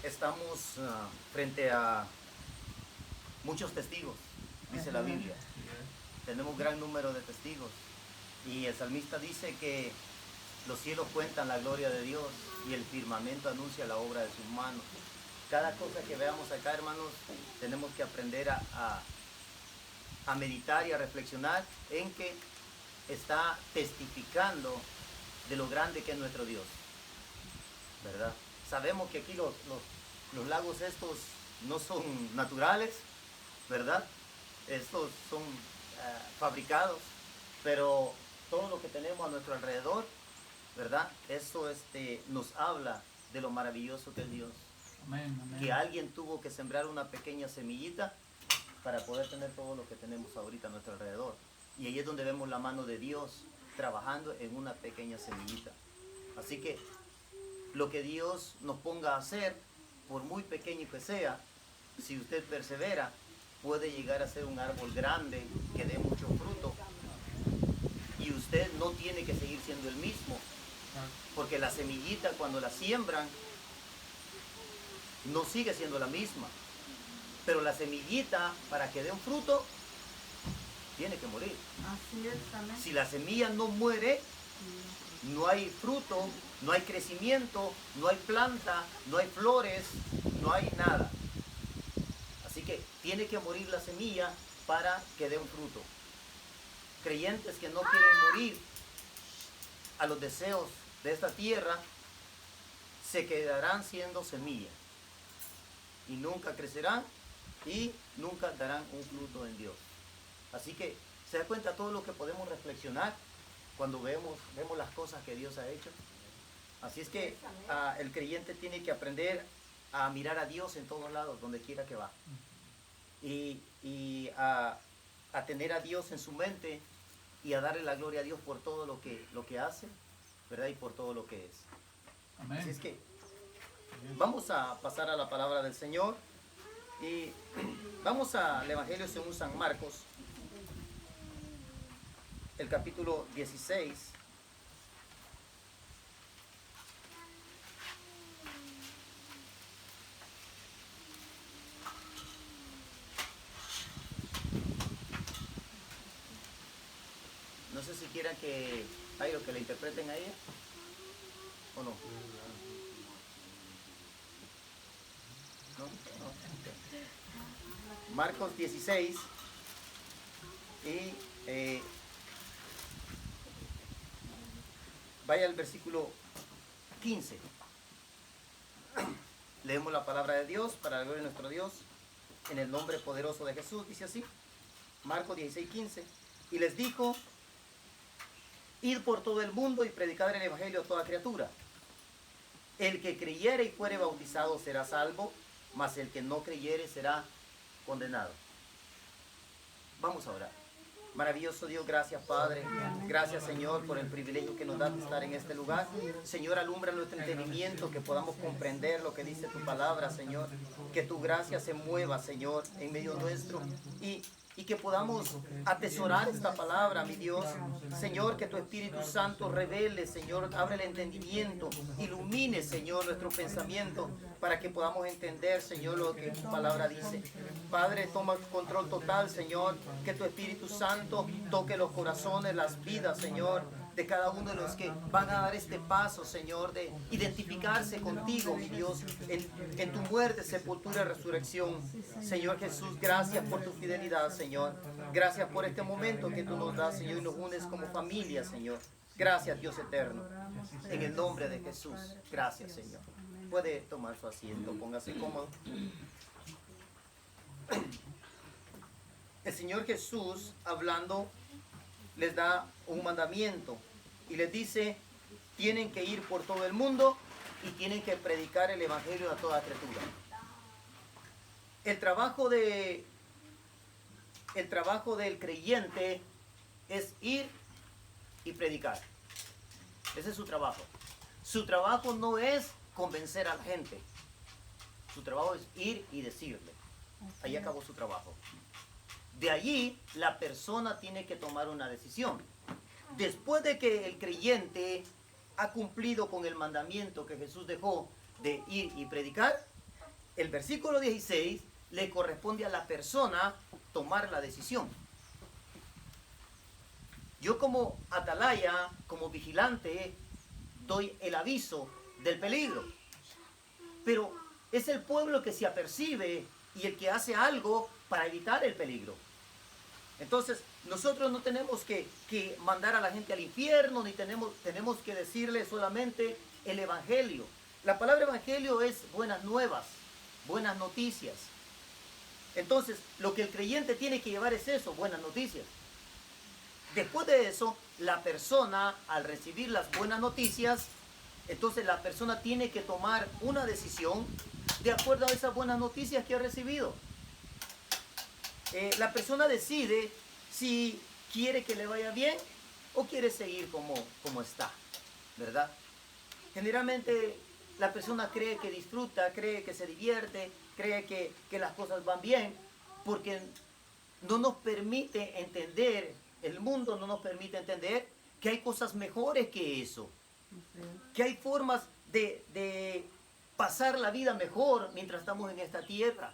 estamos frente a muchos testigos, dice la Biblia. Tenemos gran número de testigos. Y el salmista dice que los cielos cuentan la gloria de Dios y el firmamento anuncia la obra de sus manos. Cada cosa que veamos acá, hermanos, tenemos que aprender a meditar y a reflexionar en que está testificando de lo grande que es nuestro Dios, ¿verdad? Sabemos que aquí los lagos estos no son naturales, ¿verdad? Estos son fabricados, pero todo lo que tenemos a nuestro alrededor, ¿verdad? Eso nos habla de lo maravilloso que es Dios. Amén, amén. Que alguien tuvo que sembrar una pequeña semillita para poder tener todo lo que tenemos ahorita a nuestro alrededor. Y ahí es donde vemos la mano de Dios trabajando en una pequeña semillita. Así que lo que Dios nos ponga a hacer, por muy pequeño que sea, si usted persevera, puede llegar a ser un árbol grande que dé mucho fruto. Y usted no tiene que seguir siendo el mismo, porque la semillita cuando la siembran no sigue siendo la misma. Pero la semillita, para que dé un fruto, tiene que morir. Así es, amén. Si la semilla no muere, no hay fruto, no hay crecimiento, no hay planta, no hay flores, no hay nada. Así que tiene que morir la semilla para que dé un fruto. Creyentes que no quieren morir a los deseos de esta tierra, se quedarán siendo semillas y nunca crecerán y nunca darán un fruto en Dios. Así que se da cuenta todo lo que podemos reflexionar cuando vemos las cosas que Dios ha hecho. Así es que el creyente tiene que aprender a mirar a Dios en todos lados, donde quiera que va. Y a tener a Dios en su mente y a darle la gloria a Dios por todo lo que hace, ¿verdad? Y por todo lo que es. Amén. Así es que vamos a pasar a la palabra del Señor y vamos al Evangelio según San Marcos, el capítulo 16. No sé si quieran que Jairo que le interpreten a ella o no. ¿No? No. Okay. Marcos 16 y vaya al versículo 15. Leemos la palabra de Dios para la gloria de nuestro Dios en el nombre poderoso de Jesús. Dice así, Marcos 16, 15. Y les dijo: id por todo el mundo y predicad el evangelio a toda criatura. El que creyere y fuere bautizado será salvo, mas el que no creyere será condenado. Vamos a orar. Maravilloso Dios, gracias Padre, gracias Señor por el privilegio que nos das de estar en este lugar. Señor, alumbra nuestro entendimiento, que podamos comprender lo que dice tu palabra, Señor. Que tu gracia se mueva, Señor, en medio nuestro y que podamos atesorar esta palabra, mi Dios. Señor, que tu Espíritu Santo revele, Señor, abre el entendimiento, ilumine, Señor, nuestro pensamiento para que podamos entender, Señor, lo que tu palabra dice. Padre, toma control total, Señor, que tu Espíritu Santo toque los corazones, las vidas, Señor, de cada uno de los que van a dar este paso, Señor, de identificarse contigo, mi Dios, en tu muerte, sepultura y resurrección. Señor Jesús, gracias por tu fidelidad, Señor. Gracias por este momento que tú nos das, Señor, y nos unes como familia, Señor. Gracias, Dios eterno. En el nombre de Jesús, gracias, Señor. Puede tomar su asiento, póngase cómodo. El Señor Jesús, hablando, les da un mandamiento y les dice: tienen que ir por todo el mundo y tienen que predicar el evangelio a toda criatura. El trabajo del creyente es ir y predicar. Ese es su trabajo. Su trabajo no es convencer a la gente. Su trabajo es ir y decirle. Ahí acabó su trabajo. De allí la persona tiene que tomar una decisión. Después de que el creyente ha cumplido con el mandamiento que Jesús dejó de ir y predicar, el versículo 16 le corresponde a la persona tomar la decisión. Yo como atalaya, como vigilante, doy el aviso del peligro. Pero es el pueblo que se apercibe y el que hace algo para evitar el peligro. Entonces, nosotros no tenemos que mandar a la gente al infierno, ni tenemos que decirle solamente el evangelio. La palabra evangelio es buenas nuevas, buenas noticias. Entonces, lo que el creyente tiene que llevar es eso, buenas noticias. Después de eso, la persona, al recibir las buenas noticias, entonces la persona tiene que tomar una decisión de acuerdo a esas buenas noticias que ha recibido. La persona decide si quiere que le vaya bien o quiere seguir como está, ¿verdad? Generalmente la persona cree que disfruta, cree que se divierte, cree que las cosas van bien, porque no nos permite entender, el mundo no nos permite entender que hay cosas mejores que eso, que hay formas de pasar la vida mejor mientras estamos en esta tierra,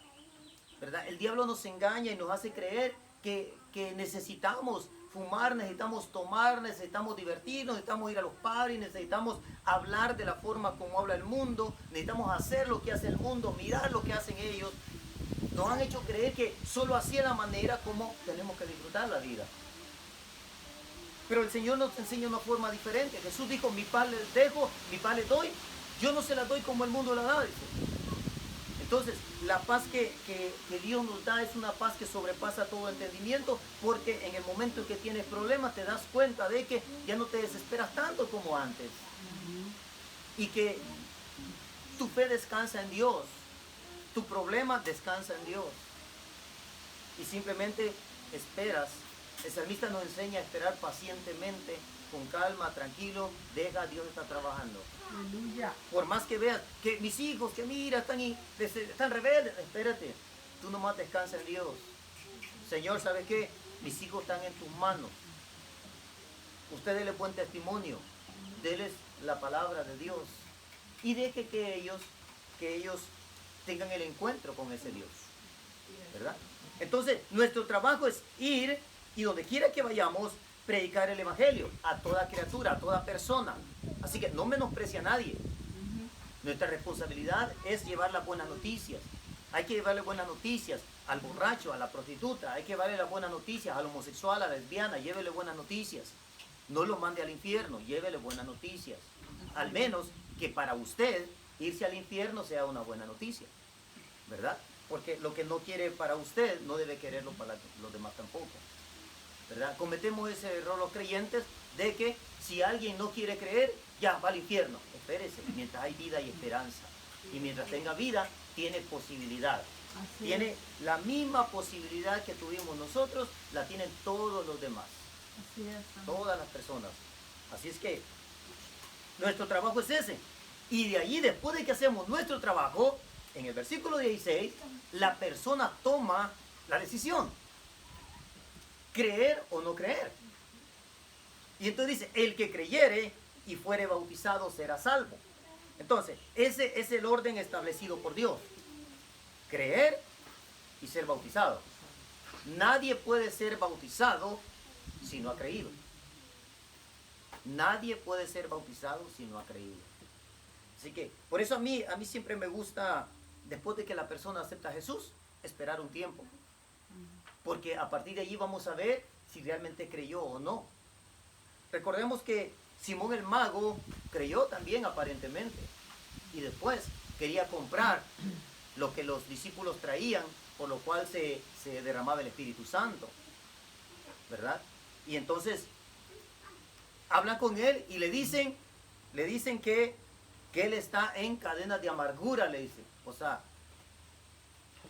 ¿verdad? El diablo nos engaña y nos hace creer que necesitamos fumar, necesitamos tomar, necesitamos divertirnos, necesitamos ir a los parties, necesitamos hablar de la forma como habla el mundo, necesitamos hacer lo que hace el mundo, mirar lo que hacen ellos. Nos han hecho creer que solo así es la manera como tenemos que disfrutar la vida. Pero el Señor nos enseña una forma diferente. Jesús dijo, mi paz les dejo, mi paz les doy. Yo no se la doy como el mundo la da, dice. Entonces, la paz que Dios nos da es una paz que sobrepasa todo entendimiento, porque en el momento en que tienes problemas te das cuenta de que ya no te desesperas tanto como antes. Y que tu fe descansa en Dios, tu problema descansa en Dios. Y simplemente esperas. El salmista nos enseña a esperar pacientemente, con calma, tranquilo, deja, Dios está trabajando. Aleluya. Por más que veas que mis hijos, que mira, están rebeldes, espérate, tú nomás descansa en Dios. Señor, ¿sabes qué? Mis hijos están en tus manos. Usted déles buen testimonio, déles la palabra de Dios y deje que ellos tengan el encuentro con ese Dios, ¿verdad? Entonces, nuestro trabajo es ir y donde quiera que vayamos, predicar el evangelio a toda criatura, a toda persona. Así que no menosprecia a nadie. Nuestra responsabilidad es llevar las buenas noticias. Hay que llevarle buenas noticias al borracho, a la prostituta. Hay que llevarle las buenas noticias al homosexual, a la lesbiana. Llévele buenas noticias. No lo mande al infierno, llévele buenas noticias. Al menos que para usted irse al infierno sea una buena noticia, ¿verdad? Porque lo que no quiere para usted no debe quererlo para los demás tampoco, ¿verdad? Cometemos ese error los creyentes de que si alguien no quiere creer, ya va al infierno. Espérese, mientras hay vida y esperanza. Y mientras tenga vida, tiene posibilidad. Así Tiene es. la misma posibilidad que tuvimos nosotros, la tienen todos los demás, Así es. todas las personas. Así es que nuestro trabajo es ese. Y de allí, después de que hacemos nuestro trabajo, en el versículo 16, la persona toma la decisión. Creer o no creer. Y entonces dice, el que creyere y fuere bautizado será salvo. Entonces, ese es el orden establecido por Dios. Creer y ser bautizado. Nadie puede ser bautizado si no ha creído. Nadie puede ser bautizado si no ha creído. Así que, por eso a mí siempre me gusta, después de que la persona acepta a Jesús, esperar un tiempo. Porque a partir de allí vamos a ver si realmente creyó o no. Recordemos que Simón el mago creyó también aparentemente. Y después quería comprar lo que los discípulos traían, por lo cual se derramaba el Espíritu Santo, ¿verdad? Y entonces hablan con él y le dicen que él está en cadenas de amargura, le dice. O sea,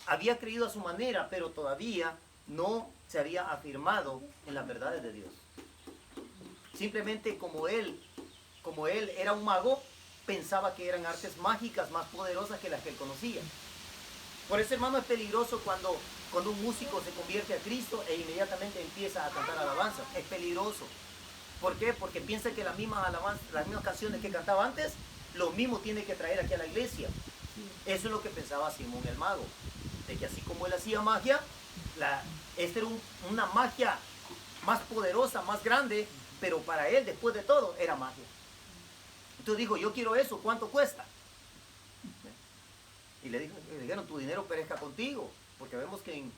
había creído a su manera, pero todavía no se había afirmado en las verdades de Dios. Simplemente como él era un mago, pensaba que eran artes mágicas más poderosas que las que él conocía. Por eso, hermano, es peligroso cuando un músico se convierte a Cristo e inmediatamente empieza a cantar alabanza. Es peligroso. ¿Por qué? Porque piensa que las mismas canciones que cantaba antes, lo mismo tiene que traer aquí a la iglesia. Eso es lo que pensaba Simón el mago, de que así como él hacía magia, esta era una magia más poderosa, más grande, pero para él, después de todo, era magia. Entonces dijo, yo quiero eso, ¿cuánto cuesta? Y le dijeron, tu dinero perezca contigo, porque vemos que en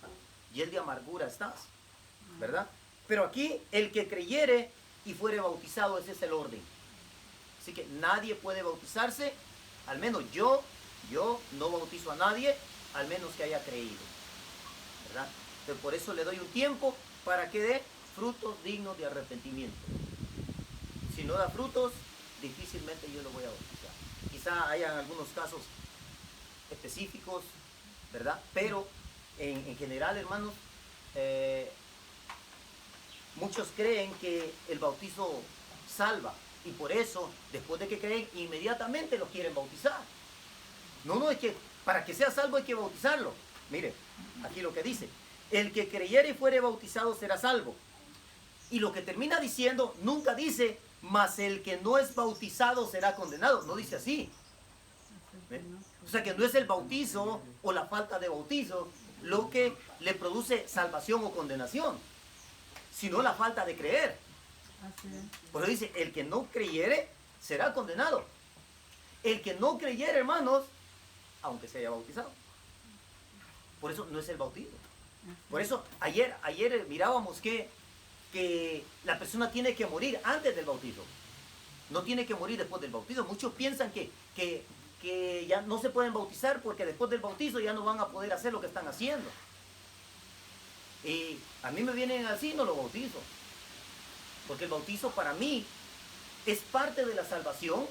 hiel de amargura estás, ¿verdad? Pero aquí, el que creyere y fuere bautizado, ese es el orden. Así que nadie puede bautizarse, al menos yo no bautizo a nadie, al menos que haya creído, ¿verdad? Entonces, por eso le doy un tiempo para que dé frutos dignos de arrepentimiento. Si no da frutos, difícilmente yo lo voy a bautizar. Quizá hayan algunos casos específicos, ¿verdad? Pero en general, hermanos, muchos creen que el bautizo salva y por eso, después de que creen, inmediatamente los quieren bautizar. No, es que para que sea salvo hay que bautizarlo. Mire, aquí lo que dice, el que creyere y fuere bautizado será salvo. Y lo que termina diciendo, nunca dice, mas el que no es bautizado será condenado. No dice así. ¿Ve? O sea que no es el bautizo o la falta de bautizo lo que le produce salvación o condenación, sino la falta de creer. Por eso dice, el que no creyere será condenado. El que no creyere, hermanos, aunque se haya bautizado. Por eso no es el bautizo. Por eso ayer mirábamos que la persona tiene que morir antes del bautizo. No tiene que morir después del bautizo. Muchos piensan que ya no se pueden bautizar porque después del bautizo ya no van a poder hacer lo que están haciendo. Y a mí me vienen así, no lo bautizo. Porque el bautizo para mí es parte de la salvación,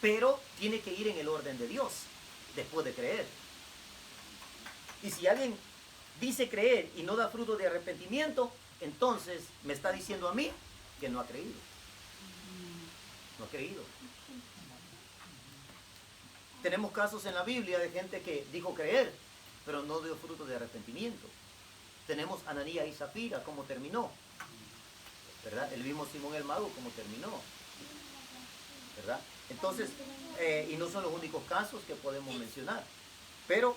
pero tiene que ir en el orden de Dios, después de creer. Y si alguien dice creer y no da fruto de arrepentimiento, entonces me está diciendo a mí que no ha creído. No ha creído. Tenemos casos en la Biblia de gente que dijo creer, pero no dio fruto de arrepentimiento. Tenemos Ananías y Zafira, cómo terminó, ¿verdad? El mismo Simón el mago, cómo terminó, ¿verdad? Entonces, y no son los únicos casos que podemos mencionar, pero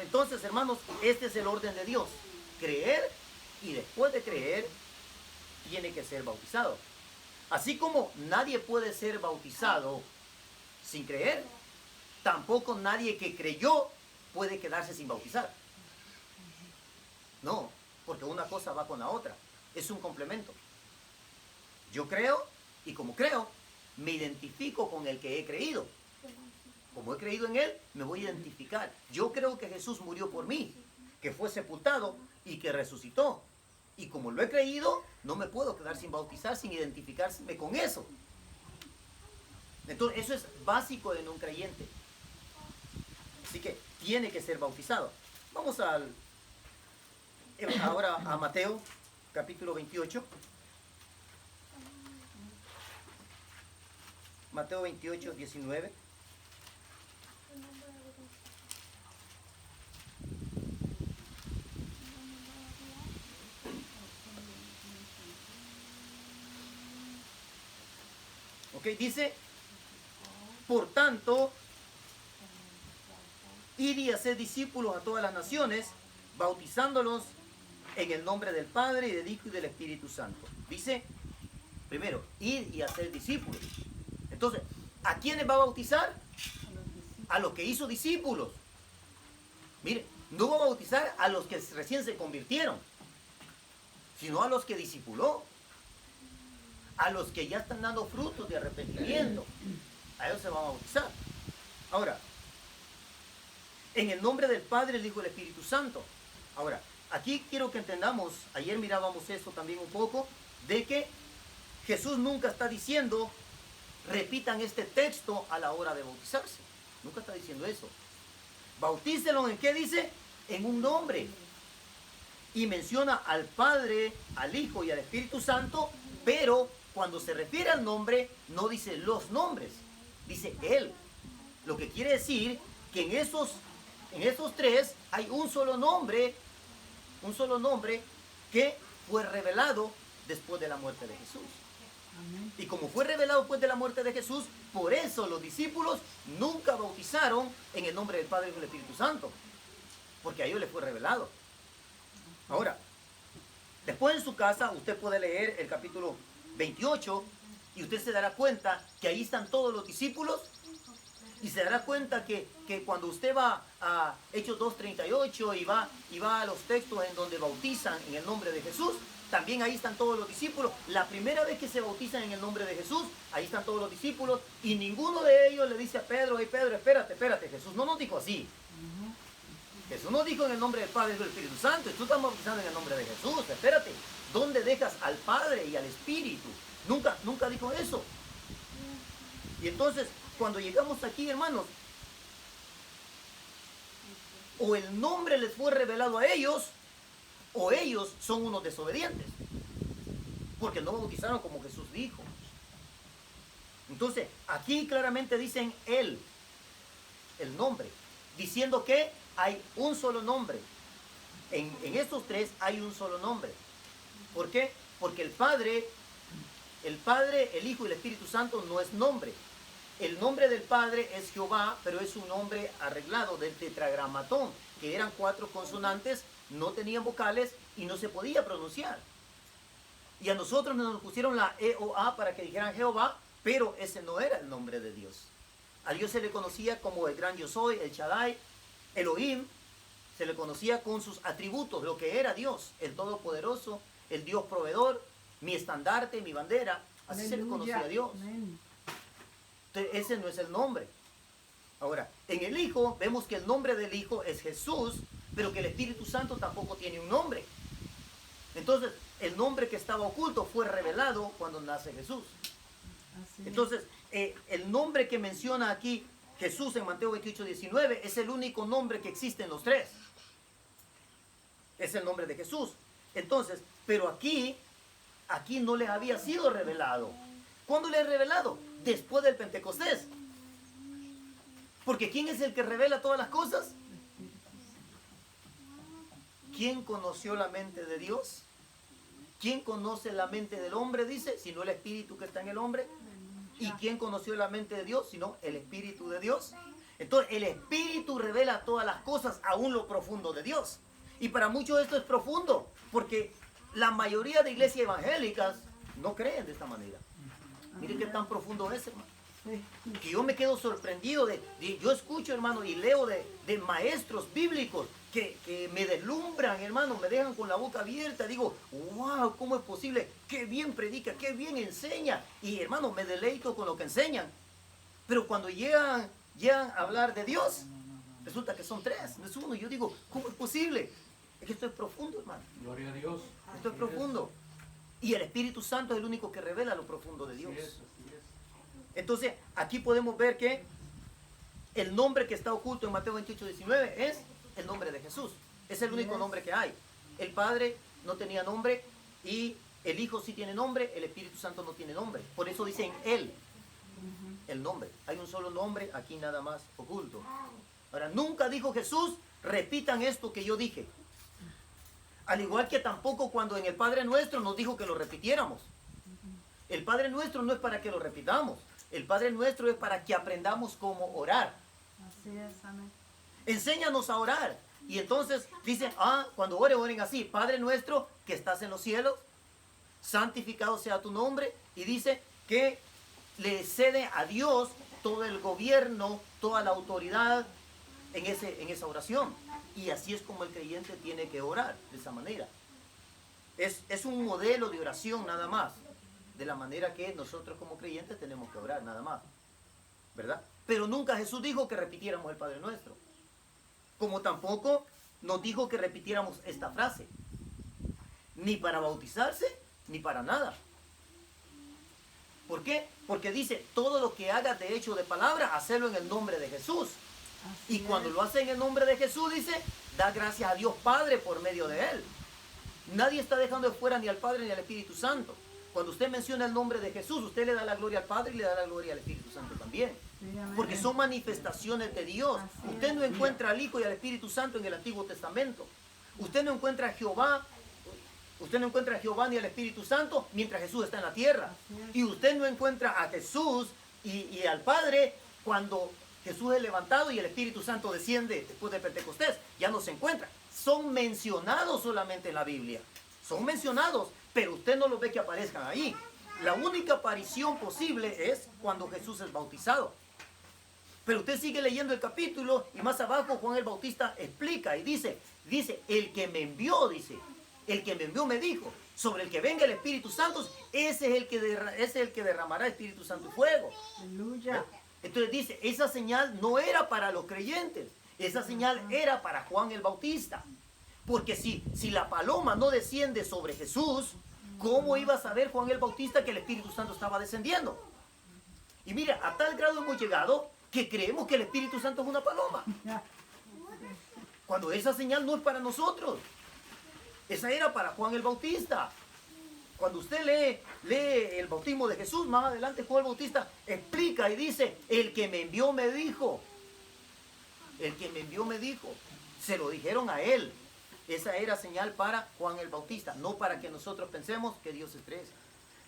entonces, hermanos, este es el orden de Dios: creer, y después de creer tiene que ser bautizado. Así como nadie puede ser bautizado sin creer, tampoco nadie que creyó puede quedarse sin bautizar. No, porque una cosa va con la otra, es un complemento. Yo creo, y como creo, me identifico con el que he creído. Como he creído en él, me voy a identificar. Yo creo que Jesús murió por mí, que fue sepultado y que resucitó. Y como lo he creído, no me puedo quedar sin bautizar, sin identificarme con eso. Entonces, eso es básico en un creyente. Así que tiene que ser bautizado. Vamos ahora a Mateo, capítulo 28. Mateo 28, 19. Ok, dice, por tanto, id y haced discípulos a todas las naciones, bautizándolos en el nombre del Padre, y del Hijo y del Espíritu Santo. Dice, primero, id y hacer discípulos. Entonces, ¿a quiénes va a bautizar? A los que hizo discípulos. Mire, no va a bautizar a los que recién se convirtieron, sino a los que discipuló, a los que ya están dando frutos de arrepentimiento. A ellos se van a bautizar. Ahora, en el nombre del Padre, el Hijo y el Espíritu Santo. Ahora, aquí quiero que entendamos, ayer mirábamos esto también un poco, de que Jesús nunca está diciendo, repitan este texto a la hora de bautizarse. Nunca está diciendo eso. Bautícenlo, ¿en qué dice? En un nombre. Y menciona al Padre, al Hijo y al Espíritu Santo, pero cuando se refiere al nombre, no dice los nombres, dice Él. Lo que quiere decir que en esos tres hay un solo nombre que fue revelado después de la muerte de Jesús. Amén. Y como fue revelado después de la muerte de Jesús, por eso los discípulos nunca bautizaron en el nombre del Padre y del Espíritu Santo, porque a ellos les fue revelado. Ahora, después en su casa usted puede leer el capítulo 28 y usted se dará cuenta que ahí están todos los discípulos y se dará cuenta que cuando usted va a Hechos 2:38 y va a los textos en donde bautizan en el nombre de Jesús, también ahí están todos los discípulos. La primera vez que se bautizan en el nombre de Jesús, ahí están todos los discípulos y ninguno de ellos le dice a Pedro: hey Pedro, espérate, Jesús no nos dijo así. Jesús nos dijo en el nombre del Padre y del Espíritu Santo, y tú estás bautizando en el nombre de Jesús, espérate. ¿Dónde dejas al Padre y al Espíritu? Nunca dijo eso. Y entonces, cuando llegamos aquí, hermanos, o el nombre les fue revelado a ellos, o ellos son unos desobedientes, porque no bautizaron como Jesús dijo. Entonces, aquí claramente dicen el nombre, diciendo que hay un solo nombre. En estos tres hay un solo nombre. ¿Por qué? Porque el Padre, el Hijo y el Espíritu Santo no es nombre. El nombre del Padre es Jehová, pero es un nombre arreglado del tetragramatón, que eran 4 consonantes, no tenían vocales y no se podía pronunciar. Y a nosotros nos pusieron la E o A para que dijeran Jehová, pero ese no era el nombre de Dios. A Dios se le conocía como el gran yo soy, el Shaddai, Elohim. Se le conocía con sus atributos, lo que era Dios, el Todopoderoso, el Dios proveedor, mi estandarte, mi bandera. Así se le conocía a Dios. Amén. Entonces, ese no es el nombre. Ahora, en el Hijo vemos que el nombre del Hijo es Jesús, pero que el Espíritu Santo tampoco tiene un nombre. Entonces, el nombre que estaba oculto fue revelado cuando nace Jesús. Así es. Entonces, el nombre que menciona aquí Jesús en Mateo 28:19 es el único nombre que existe en los tres. Es el nombre de Jesús. Entonces, pero aquí no le había sido revelado. ¿Cuándo le ha revelado? Después del Pentecostés. Porque ¿quién es el que revela todas las cosas? ¿Quién conoció la mente de Dios? ¿Quién conoce la mente del hombre? Dice, sino el Espíritu que está en el hombre. ¿Y quién conoció la mente de Dios? Sino el Espíritu de Dios. Entonces el Espíritu revela todas las cosas, aún lo profundo de Dios. Y para muchos esto es profundo, porque la mayoría de iglesias evangélicas no creen de esta manera. Mire qué tan profundo es, hermano. Que yo me quedo sorprendido yo escucho, hermano, y leo de maestros bíblicos que me deslumbran, hermano, me dejan con la boca abierta. Digo, wow, ¿cómo es posible? Qué bien predica, qué bien enseña. Y, hermano, me deleito con lo que enseñan. Pero cuando llegan a hablar de Dios, resulta que son tres, no es uno. Yo digo, ¿cómo es posible? Es que esto es profundo, hermano. Gloria a Dios. Esto es profundo. Y el Espíritu Santo es el único que revela lo profundo de Dios. Así es. Entonces, aquí podemos ver que el nombre que está oculto en Mateo 28:19 es el nombre de Jesús. Es el único nombre que hay. El Padre no tenía nombre y el Hijo sí tiene nombre, el Espíritu Santo no tiene nombre. Por eso dicen Él, el nombre. Hay un solo nombre aquí nada más oculto. Ahora, nunca dijo Jesús, repitan esto que yo dije. Al igual que tampoco cuando en el Padre Nuestro nos dijo que lo repitiéramos. El Padre Nuestro no es para que lo repitamos. El Padre Nuestro es para que aprendamos cómo orar. Así es, amén. Enséñanos a orar. Y entonces dicen, cuando oren así: Padre Nuestro que estás en los cielos, santificado sea tu nombre. Y dice que le cede a Dios todo el gobierno, toda la autoridad en esa oración. Y así es como el creyente tiene que orar, de esa manera. Es un modelo de oración nada más, de la manera que nosotros como creyentes tenemos que orar, nada más, ¿verdad? Pero nunca Jesús dijo que repitiéramos el Padre Nuestro, como tampoco nos dijo que repitiéramos esta frase, ni para bautizarse, ni para nada. ¿Por qué? Porque dice, todo lo que hagas de hecho o de palabra, hacerlo en el nombre de Jesús. Así Y cuando es. lo hace en el nombre de Jesús, dice, da gracias a Dios Padre por medio de Él. Nadie está dejando de fuera ni al Padre ni al Espíritu Santo. Cuando usted menciona el nombre de Jesús, usted le da la gloria al Padre y le da la gloria al Espíritu Santo también. Sí, amén. Porque son manifestaciones de Dios. Así Usted es. no encuentra al Hijo y al Espíritu Santo en el Antiguo Testamento. Usted no encuentra a Jehová. Usted no encuentra a Jehová ni al Espíritu Santo mientras Jesús está en la tierra. Y usted no encuentra a Jesús y al Padre cuando Jesús es levantado y el Espíritu Santo desciende después de Pentecostés. Ya no se encuentra. Son mencionados solamente en la Biblia. Son mencionados, pero usted no los ve que aparezcan ahí. La única aparición posible es cuando Jesús es bautizado. Pero usted sigue leyendo el capítulo y más abajo Juan el Bautista explica y dice, el que me envió, dice, el que me envió me dijo, sobre el que venga el Espíritu Santo, ese es el que derramará Espíritu Santo y fuego. Aleluya. Entonces dice, esa señal no era para los creyentes, esa señal era para Juan el Bautista. Porque si la paloma no desciende sobre Jesús, ¿cómo iba a saber Juan el Bautista que el Espíritu Santo estaba descendiendo? Y mira, a tal grado hemos llegado que creemos que el Espíritu Santo es una paloma. Cuando esa señal no es para nosotros. Esa era para Juan el Bautista. Cuando usted lee el bautismo de Jesús, más adelante Juan el Bautista explica y dice, el que me envió me dijo. El que me envió me dijo. Se lo dijeron a él. Esa era señal para Juan el Bautista, no para que nosotros pensemos que Dios es tres.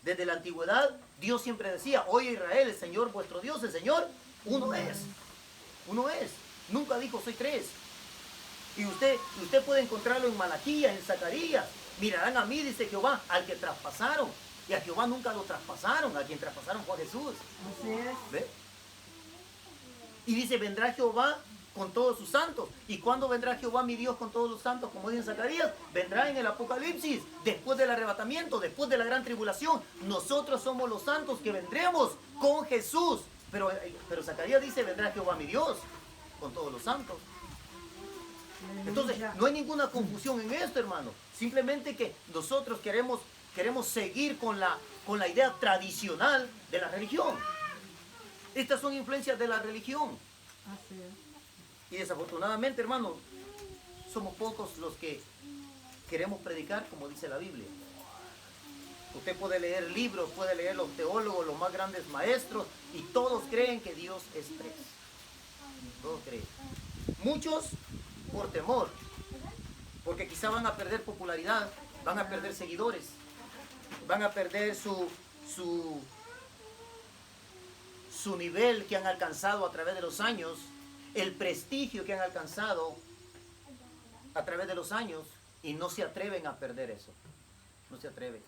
Desde la antigüedad, Dios siempre decía, oye Israel, el Señor vuestro Dios, el Señor, uno es. Uno es. Nunca dijo, soy tres. Y usted puede encontrarlo en Malaquías, en Zacarías. Mirarán a mí, dice Jehová, al que traspasaron. Y a Jehová nunca lo traspasaron, a quien traspasaron fue a Jesús. Así es. ¿Ve? Y dice, vendrá Jehová con todos sus santos. ¿Y cuándo vendrá Jehová mi Dios con todos los santos? Como dice en Zacarías, vendrá en el Apocalipsis, después del arrebatamiento, después de la gran tribulación. Nosotros somos los santos que vendremos con Jesús. Pero Zacarías dice, vendrá Jehová mi Dios con todos los santos. Entonces, no hay ninguna confusión en esto, hermano. Simplemente que nosotros queremos seguir con la idea tradicional de la religión. Estas son influencias de la religión. Así es. Y desafortunadamente, hermano, somos pocos los que queremos predicar como dice la Biblia. Usted puede leer libros, puede leer los teólogos, los más grandes maestros, y todos creen que Dios es tres. Todos creen. Muchos por temor, porque quizá van a perder popularidad, van a perder seguidores, van a perder su nivel que han alcanzado a través de los años, el prestigio que han alcanzado a través de los años, y no se atreven a perder eso. No se atreven.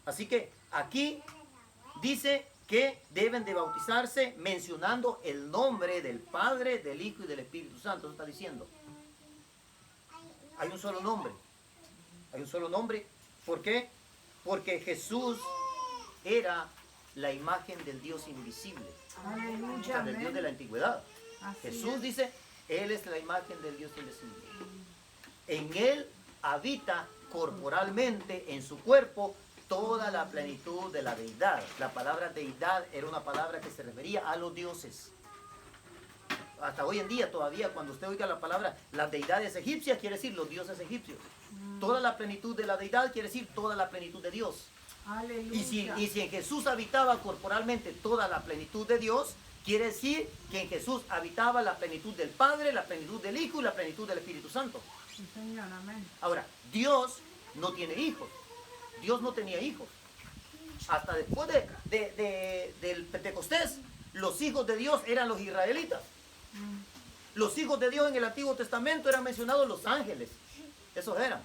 Así que aquí dice que deben de bautizarse mencionando el nombre del Padre, del Hijo y del Espíritu Santo. Eso está diciendo. Hay un solo nombre. Hay un solo nombre. ¿Por qué? Porque Jesús era la imagen del Dios invisible. Aleluya. O sea, del Dios de la antigüedad. Así Jesús es. dice, Él es la imagen del Dios invisible. En Él habita corporalmente, en su cuerpo, toda la plenitud de la deidad. La palabra deidad era una palabra que se refería a los dioses. Hasta hoy en día todavía cuando usted oiga la palabra las deidades egipcias, quiere decir los dioses egipcios. Toda la plenitud de la deidad quiere decir toda la plenitud de Dios. Aleluya. Y si en Jesús habitaba corporalmente toda la plenitud de Dios, quiere decir que en Jesús habitaba la plenitud del Padre, la plenitud del Hijo y la plenitud del Espíritu Santo. Sí, Señor, amén. Ahora, Dios no tiene hijos. Dios no tenía hijos. Hasta después del Pentecostés, los hijos de Dios eran los israelitas. Los hijos de Dios en el Antiguo Testamento eran mencionados los ángeles. Esos eran.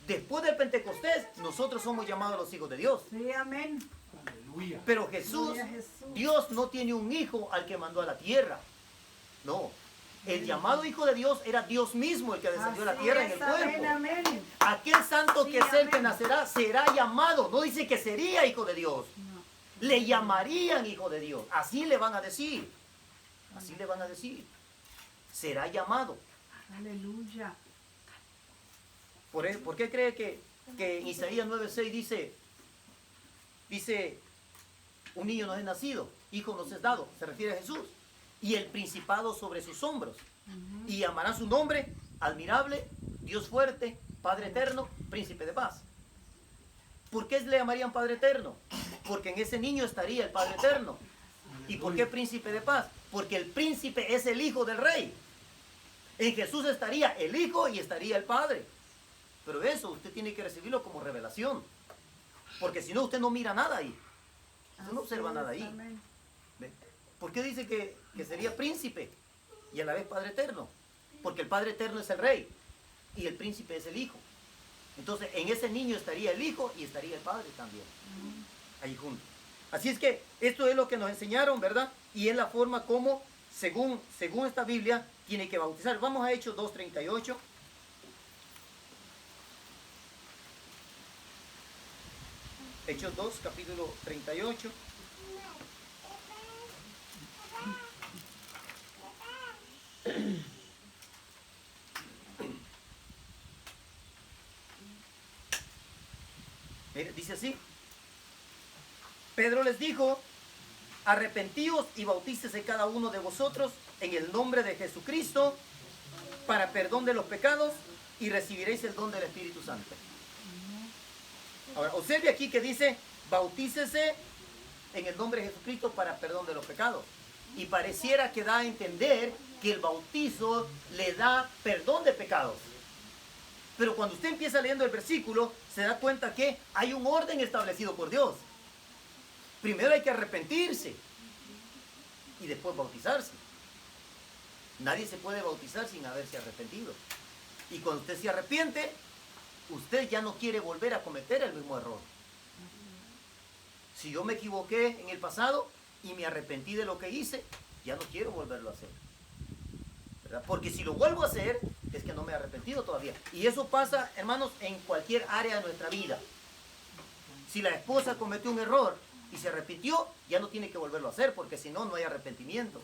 Después del Pentecostés, nosotros somos llamados los hijos de Dios. Sí, amén. Aleluya. Pero Jesús, Gloria a Jesús. Dios no tiene un hijo al que mandó a la tierra. No. El llamado hijo de Dios era Dios mismo el que descendió a la Así tierra es, en el cuerpo. amén, amén. Aquel santo Sí, que es el que amén. nacerá será llamado. No dice que sería hijo de Dios. No. Le llamarían hijo de Dios. Así le van a decir. Así le van a decir. Será llamado. Aleluya. ¿Por qué cree que en Isaías 9:6 dice, un niño nos es nacido, hijo nos es dado? Se refiere a Jesús. Y el principado sobre sus hombros. Y llamará su nombre admirable, Dios fuerte, Padre eterno, príncipe de paz. ¿Por qué le llamarían Padre eterno? Porque en ese niño estaría el Padre eterno. ¿Y por qué príncipe de paz? Porque el príncipe es el hijo del rey. En Jesús estaría el hijo y estaría el Padre. Pero eso usted tiene que recibirlo como revelación. Porque si no, usted no mira nada ahí. Usted no observa nada ahí. Amén. ¿Ve? ¿Por qué dice que sería príncipe y a la vez Padre Eterno? Porque el Padre Eterno es el Rey y el príncipe es el Hijo. Entonces, en ese niño estaría el Hijo y estaría el Padre también. Ahí juntos. Así es que esto es lo que nos enseñaron, ¿verdad? Y es la forma como, según esta Biblia, tiene que bautizar. Vamos a Hechos 2:38. Hechos 2, capítulo 38. Mire, dice así. Pedro les dijo: arrepentíos y bautícese cada uno de vosotros en el nombre de Jesucristo para perdón de los pecados y recibiréis el don del Espíritu Santo. Ahora, observe aquí que dice: bautícese en el nombre de Jesucristo para perdón de los pecados. Y pareciera que da a entender que el bautizo le da perdón de pecados. Pero cuando usted empieza leyendo el versículo, se da cuenta que hay un orden establecido por Dios. Primero hay que arrepentirse y después bautizarse. Nadie se puede bautizar sin haberse arrepentido. Y cuando usted se arrepiente, usted ya no quiere volver a cometer el mismo error. Si yo me equivoqué en el pasado y me arrepentí de lo que hice, ya no quiero volverlo a hacer. ¿Verdad? Porque si lo vuelvo a hacer, es que no me he arrepentido todavía. Y eso pasa, hermanos, en cualquier área de nuestra vida. Si la esposa cometió un error y se arrepintió, ya no tiene que volverlo a hacer, porque si no, no hay arrepentimiento.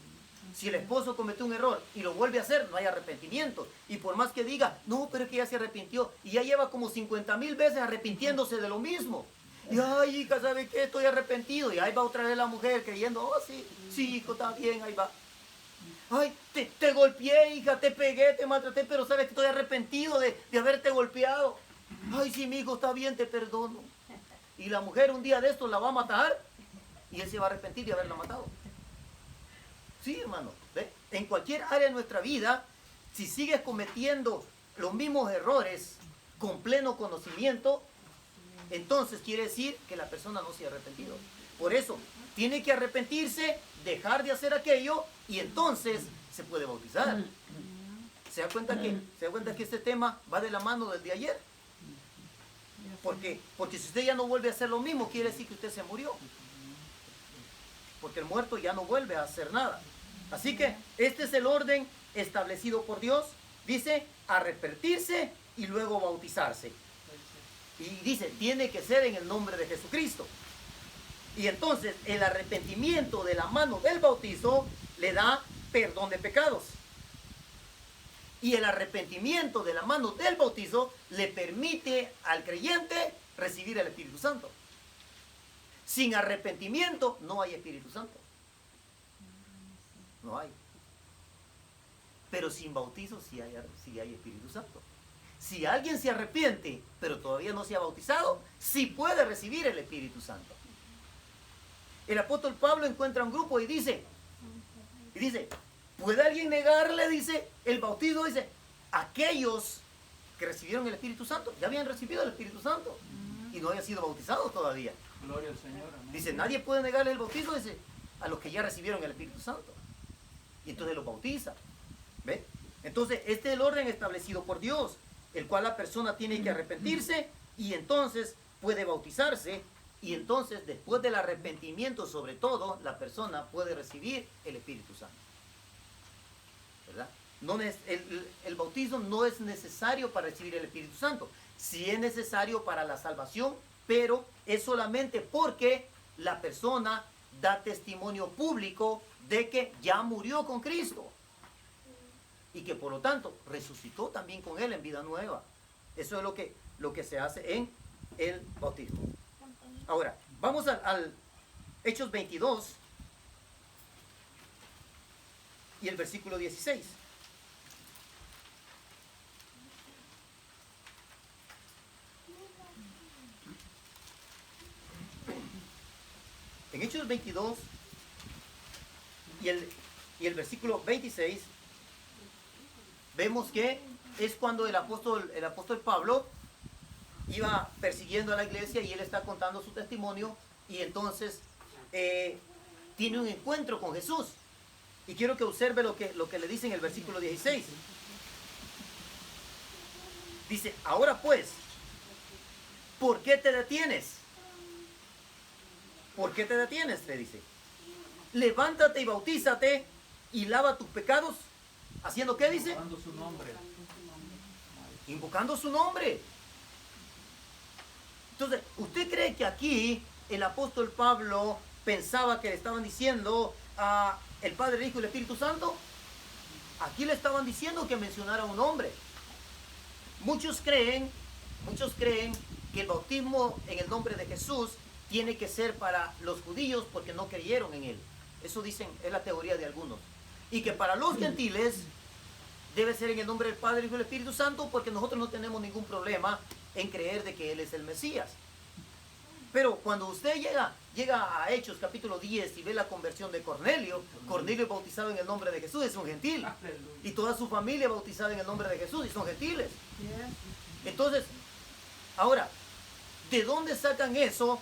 Si el esposo cometió un error y lo vuelve a hacer, no hay arrepentimiento. Y por más que diga: no, pero es que ya se arrepintió, y ya lleva como 50,000 veces arrepintiéndose de lo mismo. Y ay, hija, ¿sabe qué? Estoy arrepentido. Y ahí va otra vez la mujer creyendo: oh, sí, hijo, está bien, ahí va. Ay, te golpeé, hija, te pegué, te maltraté, pero sabes que estoy arrepentido de haberte golpeado. Ay, sí, mi hijo, está bien, te perdono. Y la mujer un día de estos la va a matar y él se va a arrepentir de haberla matado. Sí, hermano, ¿ve? En cualquier área de nuestra vida, si sigues cometiendo los mismos errores con pleno conocimiento, entonces quiere decir que la persona no se ha arrepentido. Por eso, tiene que arrepentirse, dejar de hacer aquello y entonces se puede bautizar. ¿Se da cuenta que este tema va de la mano del de ayer? Porque si usted ya no vuelve a hacer lo mismo, quiere decir que usted se murió. Porque el muerto ya no vuelve a hacer nada. Así que este es el orden establecido por Dios. Dice: arrepentirse y luego bautizarse. Y dice: tiene que ser en el nombre de Jesucristo. Y entonces el arrepentimiento de la mano del bautizo le da perdón de pecados. Y el arrepentimiento de la mano del bautizo le permite al creyente recibir el Espíritu Santo. Sin arrepentimiento no hay Espíritu Santo. No hay. Pero sin bautizo sí hay Espíritu Santo. Si alguien se arrepiente, pero todavía no se ha bautizado, sí puede recibir el Espíritu Santo. El apóstol Pablo encuentra un grupo y dice, ¿puede alguien negarle, dice, el bautizo? Dice, aquellos que recibieron el Espíritu Santo, ya habían recibido el Espíritu Santo y no habían sido bautizados todavía. Gloria al Señor. Amén. Dice, nadie puede negarle el bautizo, dice, a los que ya recibieron el Espíritu Santo. Y entonces los bautiza. ¿Ve? Entonces, este es el orden establecido por Dios, el cual la persona tiene que arrepentirse y entonces puede bautizarse. Y entonces, después del arrepentimiento, sobre todo, la persona puede recibir el Espíritu Santo. ¿Verdad? El bautismo no es necesario para recibir el Espíritu Santo. Sí es necesario para la salvación, pero es solamente porque la persona da testimonio público de que ya murió con Cristo y que por lo tanto resucitó también con Él en vida nueva. Eso es lo que se hace en el bautismo. Ahora, vamos al Hechos 22 y el versículo 16. En Hechos 22 y el versículo 26, vemos que es cuando el apóstol Pablo iba persiguiendo a la iglesia y él está contando su testimonio y entonces tiene un encuentro con Jesús. Y quiero que observe lo que le dice en el versículo 16. Dice, ahora pues, ¿por qué te detienes? ¿Por qué te detienes? Le dice. Levántate y bautízate y lava tus pecados. ¿Haciendo qué dice? Invocando su nombre. Invocando su nombre. Entonces, ¿usted cree que aquí el apóstol Pablo pensaba que le estaban diciendo a el Padre, el Hijo y el Espíritu Santo? Aquí le estaban diciendo que mencionara un nombre. Muchos creen que el bautismo en el nombre de Jesús tiene que ser para los judíos porque no creyeron en él. Eso dicen, es la teoría de algunos. Y que para los gentiles debe ser en el nombre del Padre, el Hijo y el Espíritu Santo porque nosotros no tenemos ningún problema en creer de que Él es el Mesías. Pero cuando usted llega a Hechos capítulo 10 y ve la conversión de Cornelio, Cornelio es bautizado en el nombre de Jesús, es un gentil. Y toda su familia bautizada en el nombre de Jesús y son gentiles. Entonces, ahora, ¿de dónde sacan eso?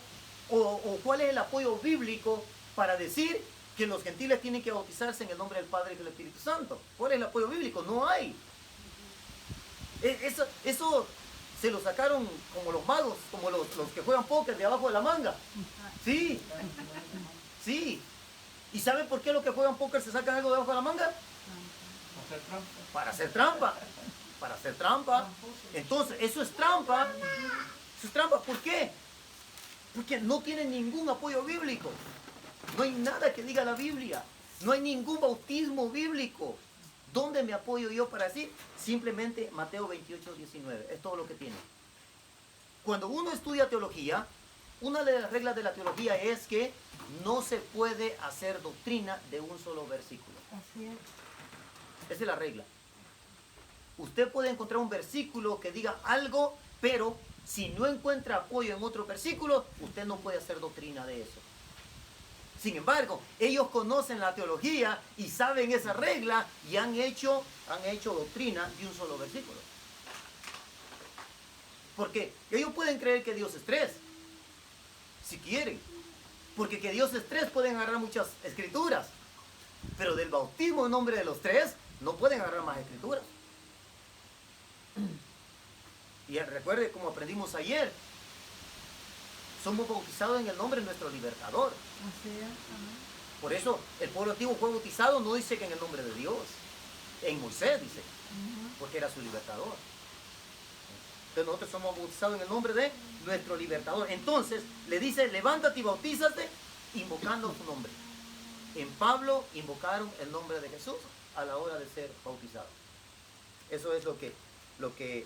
¿O cuál es el apoyo bíblico para decir que los gentiles tienen que bautizarse en el nombre del Padre y del Espíritu Santo? ¿Cuál es el apoyo bíblico? No hay. Eso se lo sacaron como los magos, como los que juegan póker de abajo de la manga. Sí, sí. ¿Y saben por qué los que juegan póker se sacan algo de abajo de la manga? Hacer trampa. Para hacer trampa. Para hacer trampa. Entonces, eso es trampa. Eso es trampa. ¿Por qué? Porque no tienen ningún apoyo bíblico. No hay nada que diga la Biblia. No hay ningún bautismo bíblico. ¿Dónde me apoyo yo para decir? Simplemente Mateo 28, 19. Es todo lo que tiene. Cuando uno estudia teología, una de las reglas de la teología es que no se puede hacer doctrina de un solo versículo. Así es. Esa es la regla. Usted puede encontrar un versículo que diga algo, pero si no encuentra apoyo en otro versículo, usted no puede hacer doctrina de eso. Sin embargo, ellos conocen la teología y saben esa regla y han hecho doctrina de un solo versículo. Porque ellos pueden creer que Dios es tres, si quieren. Porque que Dios es tres pueden agarrar muchas escrituras. Pero del bautismo en nombre de los tres no pueden agarrar más escrituras. Y recuerde como aprendimos ayer, somos bautizados en el nombre de nuestro libertador. Así es. Amén. Por eso el pueblo antiguo fue bautizado, no dice que en el nombre de Dios, en Moisés dice, porque era su libertador. Entonces nosotros somos bautizados en el nombre de nuestro libertador. Entonces le dice, levántate y bautízate invocando su nombre. En Pablo invocaron el nombre de Jesús a la hora de ser bautizados. Eso es lo que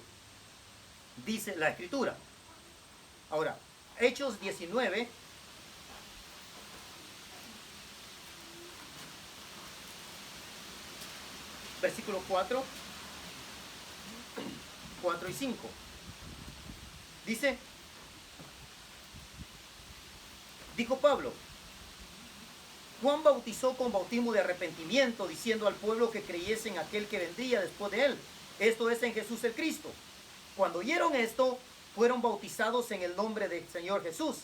dice la Escritura. Ahora, Hechos 19, versículo 4 y 5. Dice, dijo Pablo, Juan bautizó con bautismo de arrepentimiento, diciendo al pueblo que creyese en aquel que vendría después de él. Esto es en Jesús el Cristo. Cuando oyeron esto, fueron bautizados en el nombre del Señor Jesús.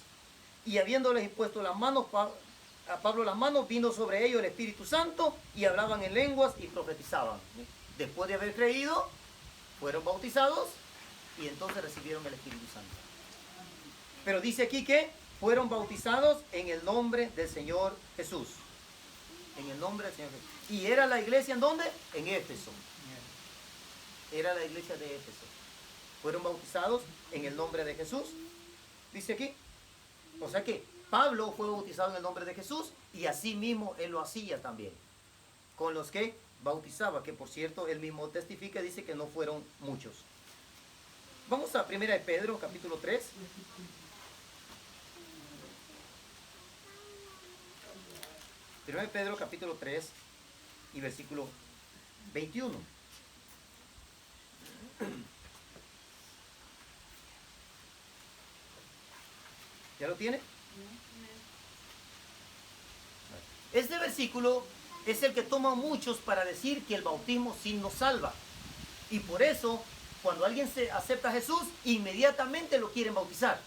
Y habiéndoles impuesto las manos, a Pablo las manos, vino sobre ellos el Espíritu Santo y hablaban en lenguas y profetizaban. Después de haber creído, fueron bautizados y entonces recibieron el Espíritu Santo. Pero dice aquí que fueron bautizados en el nombre del Señor Jesús. En el nombre del Señor Jesús. ¿Y era la iglesia en dónde? En Éfeso. Era la iglesia de Éfeso. Fueron bautizados en el nombre de Jesús. Dice aquí. O sea que Pablo fue bautizado en el nombre de Jesús y así mismo él lo hacía también. Con los que bautizaba, que por cierto él mismo testifica, dice que no fueron muchos. Vamos a 1 de Pedro, capítulo 3. 1 de Pedro, capítulo 3 y versículo 21. ¿Ya lo tiene? Este versículo es el que toma muchos para decir que el bautismo sí nos salva. Y por eso cuando alguien se acepta a Jesús, inmediatamente lo quieren bautizar.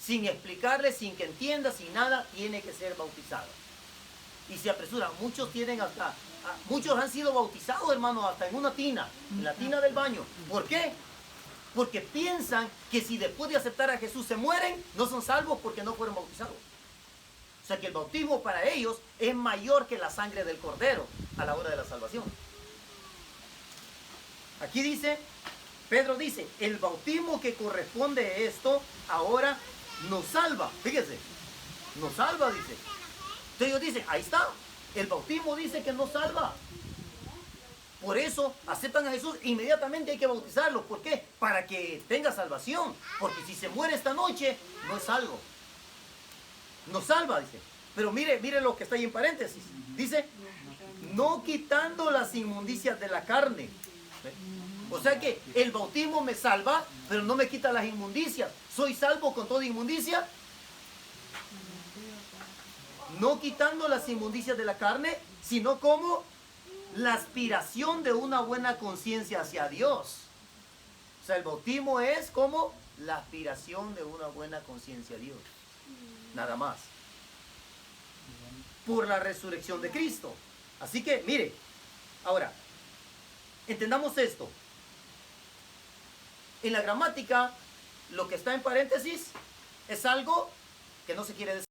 Sin explicarle, sin que entienda, sin nada, tiene que ser bautizado. Y se apresuran. Muchos tienen muchos han sido bautizados, hermanos, hasta en una tina, en la tina del baño. ¿Por qué? Porque piensan que si después de aceptar a Jesús se mueren, no son salvos porque no fueron bautizados. O sea que el bautismo para ellos es mayor que la sangre del Cordero a la hora de la salvación. Aquí dice, Pedro dice, el bautismo que corresponde a esto ahora nos salva. Fíjese, nos salva, dice. Entonces ellos dicen, ahí está, el bautismo dice que nos salva. Por eso aceptan a Jesús, inmediatamente hay que bautizarlo. ¿Por qué? Para que tenga salvación. Porque si se muere esta noche, no es salvo. Nos salva, dice. Pero mire lo que está ahí en paréntesis. Dice, no quitando las inmundicias de la carne. O sea que el bautismo me salva, pero no me quita las inmundicias. ¿Soy salvo con toda inmundicia? No quitando las inmundicias de la carne, sino como la aspiración de una buena conciencia hacia Dios. O sea, el bautismo es como la aspiración de una buena conciencia a Dios. Nada más. Por la resurrección de Cristo. Así que, mire, ahora, entendamos esto. En la gramática, lo que está en paréntesis es algo que no se quiere decir.